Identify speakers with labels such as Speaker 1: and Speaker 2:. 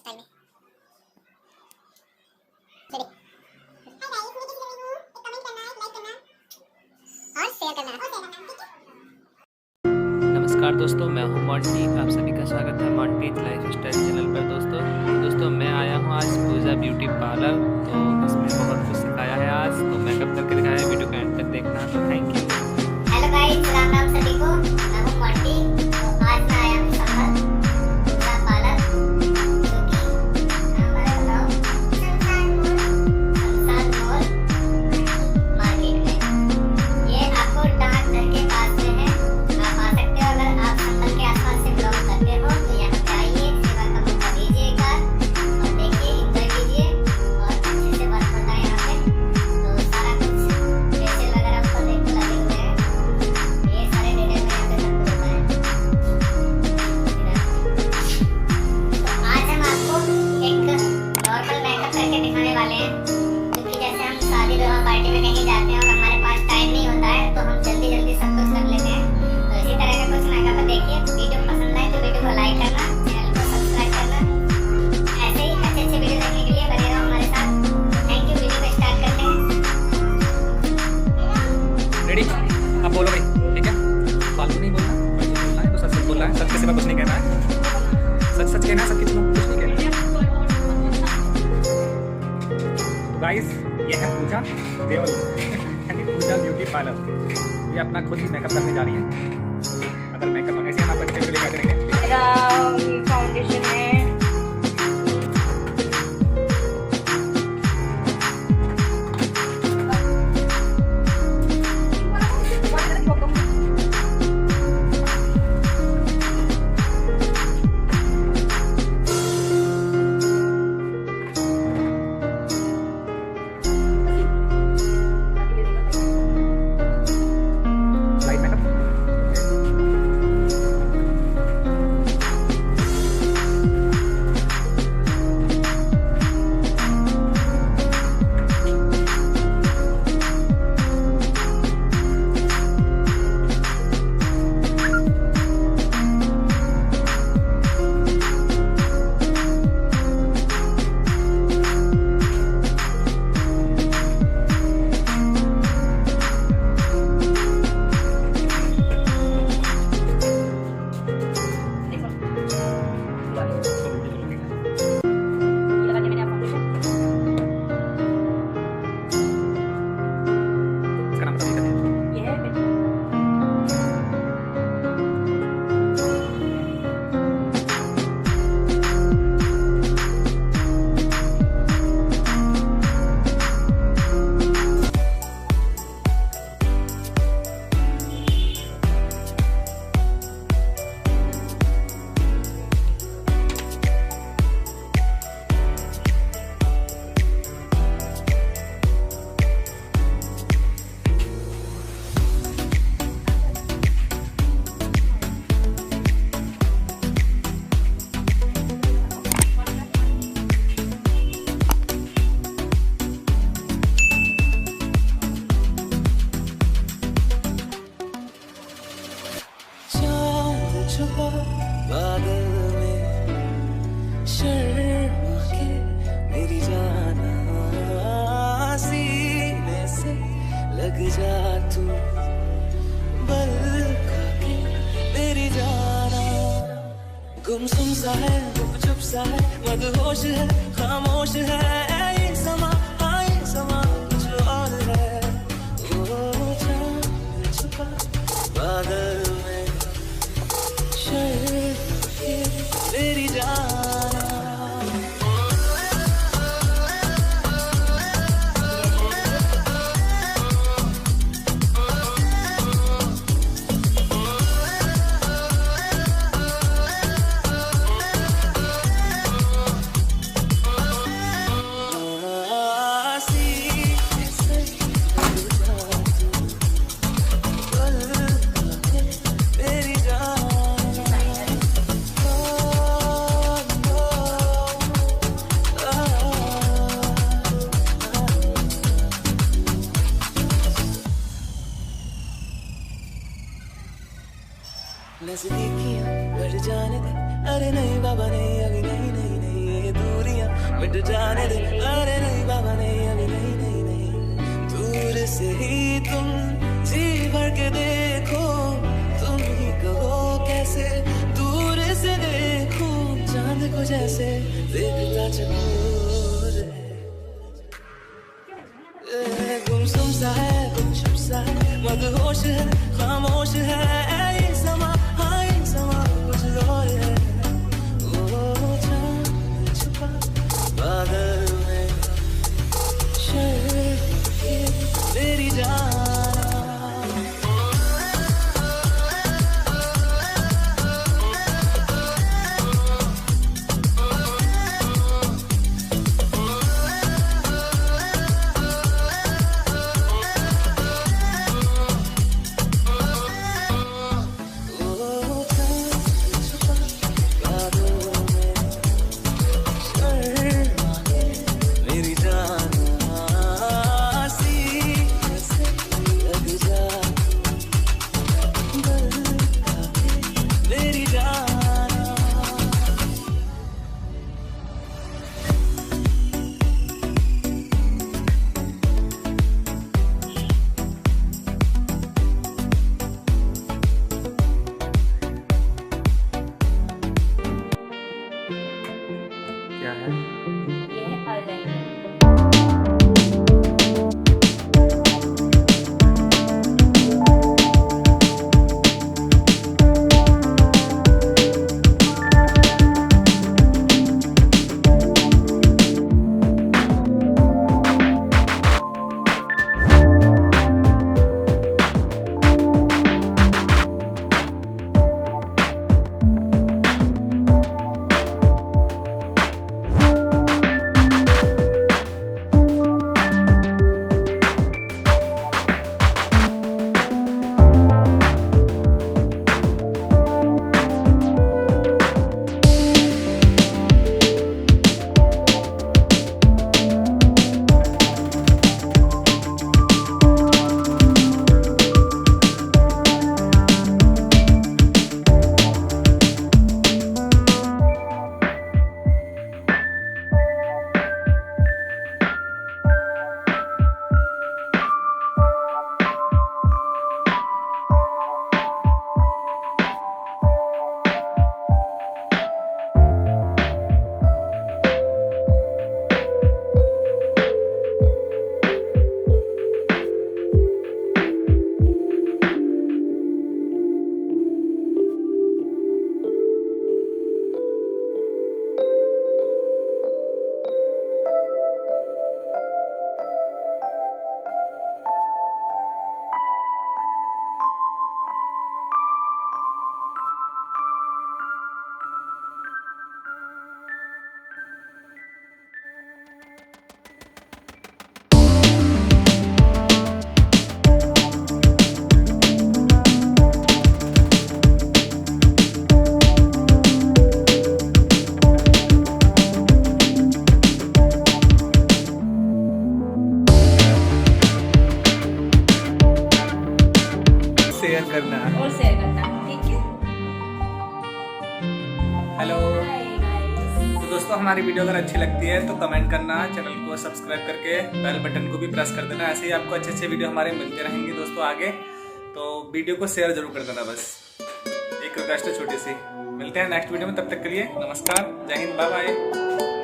Speaker 1: Style में। चलिए और शेयर करना।
Speaker 2: नमस्कार दोस्तों, मैं हूं मॉन्टी। आप सभी का स्वागत है मॉन्टीज लाइफस्टाइल चैनल पर। दोस्तों मैं आया हूं आज पूजा ब्यूटी पार्लर। तो इसमें बहुत कुछ सिखाया है आज, तो मेकअप करके दिखाया है। वीडियो को एंड तक देखना। तो thank you.
Speaker 1: Hello guys, Ram Ram सभी को। मैं हूं मॉन्टी। तो आज मैं आया हूं संभल पूजा पार्लर, शमशान मॉल मार्केट में। ये आपको डाक घर के पास में है। आप आ सकते हो। अगर आप संभल के आसपास से ब्लॉग करते हो तो यहाँ पे आइए, सेवा का मौका दीजिए एक बार और देखिए, एंजॉय कीजिए और अच्छे से वर्क होता है यहाँ पे। तो सारा कुछ फेशियल वगैरह आपको देखने लगे हुए हैं। ये सारे डिटेल में यहाँ पे सब कुछ होता है। तो आज हम आपको एक नॉर्मल मेकअप करके दिखाने वाले हैं, क्योंकि जैसे हम शादी विवाह पार्टी में कहीं जाते हैं और हमारे पास टाइम नहीं होता है, तो हम जल्दी जल्दी सब कुछ कर लेते हैं। तो इसी तरह का कुछ मेकअप देखिए। वीडियो पसंद आए तो वीडियो को लाइक करना, चैनल को सब्सक्राइब करना। ऐसे ही अच्छे अच्छे वीडियो देखने के लिए बने रहो हमारे साथ। Thank you. वीडियो को स्टार्ट करते हैं।
Speaker 2: रेडी? आप बोलो भाई, ठीक है? फालतू नहीं बोलना, बोलना है तो सच सच बोलना है। सच के सिवा कुछ नहीं कहना है। सच सच कहना है, सबके सिवा कुछ नहीं कहना है। गाइस, ये है पूजा देवल यानी पूजा ब्यूटी पार्लर। ये अपना खुद ही मेकअप करने जा रही है। अगर मेकअप ऐसे हम आपका डिटेल लेकर करेंगे।
Speaker 3: मेरा फाउंडेशन है,
Speaker 2: लाइट मेकअप।
Speaker 3: ये लगा दिया मैंने फाउंडेशन।
Speaker 2: इसका नाम बताइए।
Speaker 3: ये है
Speaker 4: छुपा बादल में शर्मा के मेरी जाना, सीने से लग जा तू, बल खा के मेरी जाना। गुमसुम सा है, गुपचुप सा है, मदहोश है, खामोश है ये समा, हाँ ये समा कुछ और है। ओ चांद छुपा बादल में मेरी जाना। नजदीकियां बढ़ जाने दे, अरे नहीं बाबा नहीं, अभी नहीं नहीं नहीं, ये मिट जाने दे। अरे नहीं बाबा नहीं, अभी नहीं नहीं नहीं। दूर से ही तुम जी भर के देखो, तुम ही कहो कैसे दूर से देखूं चांद को जैसे देखता चकोर है। गुमसुम सा है, गुमसुम सा है, मदहोश है, खामोश है ये समा, हाँ ये समा कुछ और है। ओ चांद छुपा बादल में, शर्म के मेरी जान।
Speaker 2: क्या है?
Speaker 3: ये है eyeliner।
Speaker 2: शेयर करना।
Speaker 3: और शेयर करना, ठीक है।
Speaker 2: हेलो तो दोस्तों, हमारी वीडियो अगर अच्छी लगती है तो कमेंट करना, चैनल को सब्सक्राइब करके बेल बटन को भी प्रेस कर देना। ऐसे ही आपको अच्छे अच्छे वीडियो हमारे मिलते रहेंगे दोस्तों आगे। तो वीडियो को शेयर जरूर कर देना, बस एक रिक्वेस्ट है छोटी सी। मिलते हैं नेक्स्ट वीडियो में, तब तक के लिए नमस्कार, जय हिंद, बाय बाय।